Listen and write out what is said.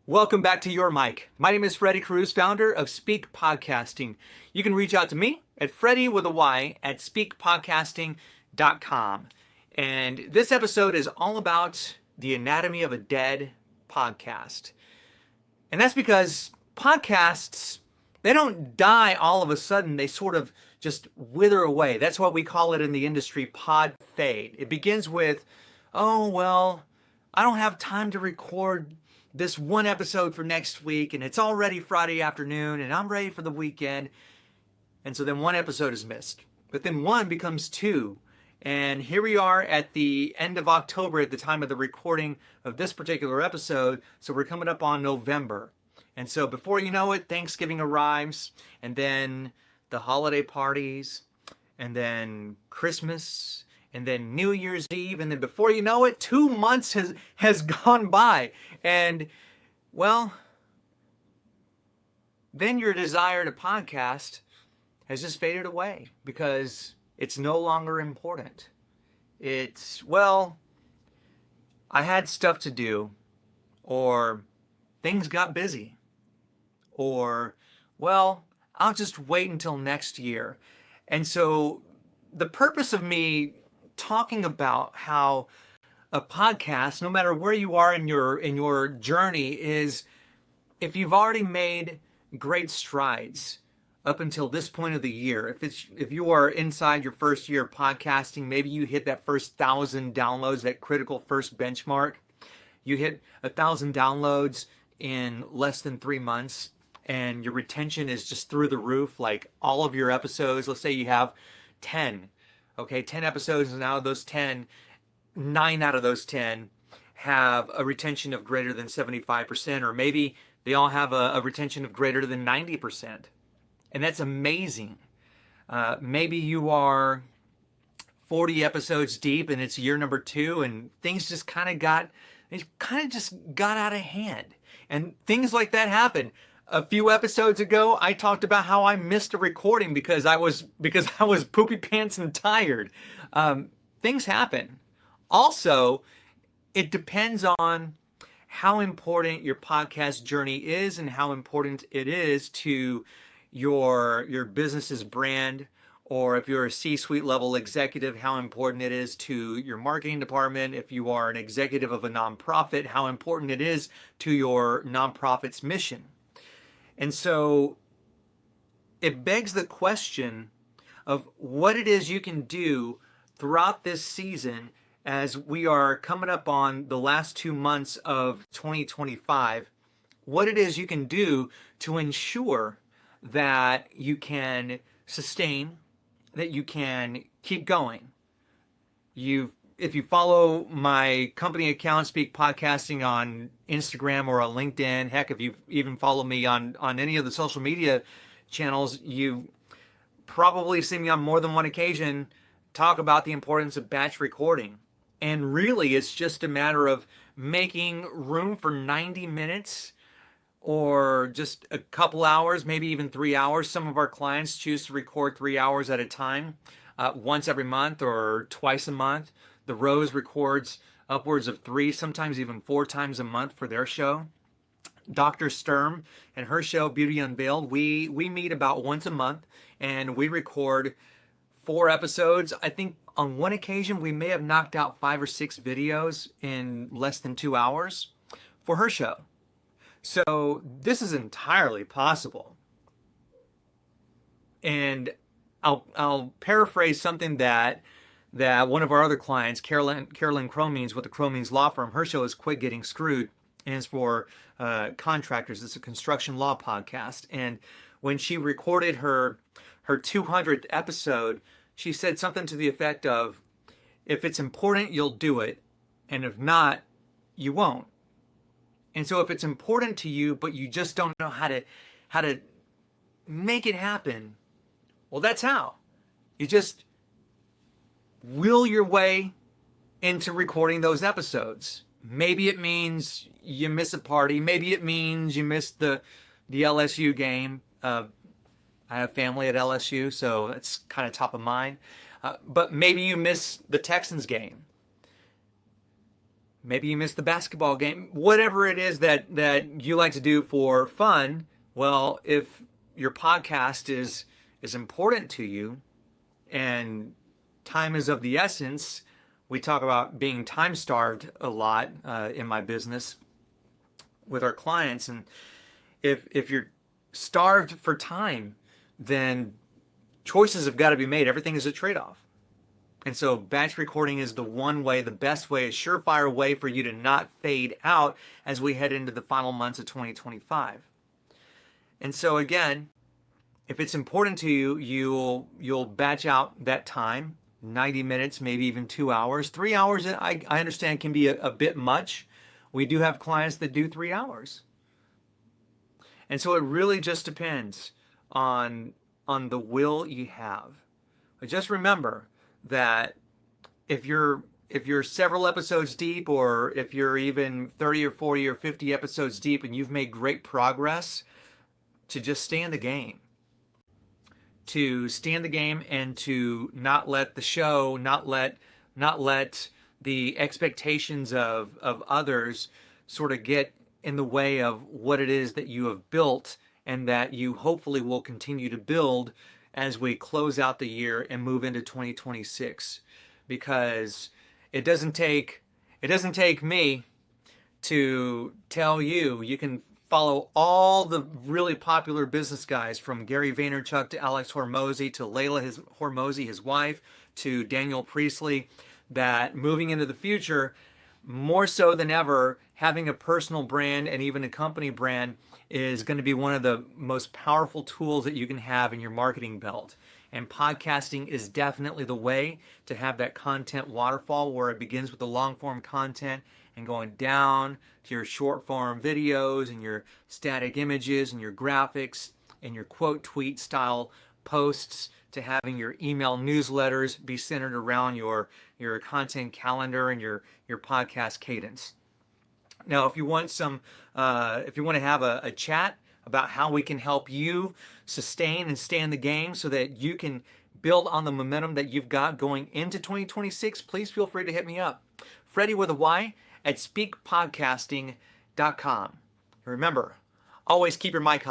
Welcome back to Your Mic. My name is Freddy Cruz, founder of Speak Podcasting. You can reach out to me at Freddy with a Y at speakpodcasting.com. And this episode is all about the anatomy of a dead podcast. And that's because podcasts, they don't die all of a sudden. They sort of just wither away. That's what we call it in the industry, pod fade. It begins with, oh, well, I don't have time to record this one episode for next week, and it's already Friday afternoon, and I'm ready for the weekend. And so then one episode is missed. But then one becomes two. And here we are at the end of October at the time of the recording of this particular episode. So we're coming up on November. And so before you know it, Thanksgiving arrives, and then the holiday parties, and then Christmas, and then New Year's Eve, and then before you know it, 2 months has gone by. And, well, then your desire to podcast has just faded away because it's no longer important. It's, well, I had stuff to do, or things got busy, or, well, I'll just wait until next year. And so the purpose of me talking about how a podcast, no matter where you are in your journey, is if you've already made great strides up until this point of the year, if you are inside your first year of podcasting, maybe you hit that first 1,000 downloads, that critical first benchmark. You hit 1,000 downloads in less than 3 months, and your retention is just through the roof. Like all of your episodes, let's say you have 10. Okay, 10 episodes, and out of those 10, 9 out of those 10 have a retention of greater than 75%, or maybe they all have a retention of greater than 90%. And that's amazing. Maybe you are 40 episodes deep and it's year number 2, and things just kind of got out of hand. And things like that happen. A few episodes ago, I talked about how I missed a recording because I was poopy pants and tired. Things happen. Also, it depends on how important your podcast journey is and how important it is to your business's brand, or if you're a C-suite level executive, how important it is to your marketing department. If you are an executive of a nonprofit, how important it is to your nonprofit's mission. And so it begs the question of what it is you can do throughout this season as we are coming up on the last 2 months of 2025, what it is you can do to ensure that you can sustain, that you can keep going. If you follow my company account, Speak Podcasting, on Instagram or on LinkedIn, heck, if you even follow me on any of the social media channels, you probably see me on more than one occasion talk about the importance of batch recording. And really, it's just a matter of making room for 90 minutes or just a couple hours, maybe even 3 hours. Some of our clients choose to record 3 hours at a time, once every month or twice a month. The Rose records upwards of 3, sometimes even 4 times a month for their show. Dr. Sturm and her show, Beauty Unveiled, we meet about once a month, and we record 4 episodes. I think on one occasion, we may have knocked out 5 or 6 videos in less than 2 hours for her show. So this is entirely possible. And I'll paraphrase something that one of our other clients, Carolyn Cromines with the Cromines Law Firm, her show is Quit Getting Screwed, and it's for contractors. It's a construction law podcast. And when she recorded her 200th episode, she said something to the effect of, if it's important, you'll do it, and if not, you won't. And so if it's important to you, but you just don't know how to make it happen, well, that's how. You just will your way into recording those episodes. Maybe it means you miss a party. Maybe it means you miss the LSU game. I have family at LSU, so it's kind of top of mind. But maybe you miss the Texans game. Maybe you missed the basketball game. Whatever it is that you like to do for fun, well, if your podcast is important to you and time is of the essence, we talk about being time starved a lot in my business with our clients. And if you're starved for time, then choices have got to be made. Everything is a trade-off. And so batch recording is the one way, the best way, a surefire way for you to not fade out as we head into the final months of 2025. And so again, if it's important to you, you'll batch out that time, 90 minutes, maybe even 2 hours. 3 hours, I understand, can be a bit much. We do have clients that do 3 hours. And so it really just depends on the will you have. But just remember that if you're several episodes deep, or if you're even 30 or 40 or 50 episodes deep and you've made great progress, to just stay in the game. To stay in the game and to not let the show, not let the expectations of others sort of get in the way of what it is that you have built and that you hopefully will continue to build as we close out the year and move into 2026. Because it doesn't take me to tell you. You can follow all the really popular business guys, from Gary Vaynerchuk to Alex Hormozy to Layla Hormozy, his wife, to Daniel Priestley, that moving into the future, more so than ever, having a personal brand and even a company brand is going to be one of the most powerful tools that you can have in your marketing belt. And podcasting is definitely the way to have that content waterfall, where it begins with the long form content and going down to your short form videos and your static images and your graphics and your quote tweet style posts, to having your email newsletters be centered around your content calendar and your podcast cadence. Now, if you want to have a chat about how we can help you sustain and stay in the game so that you can build on the momentum that you've got going into 2026, please feel free to hit me up. Freddy with a Y at speakpodcasting.com. Remember, always keep your mic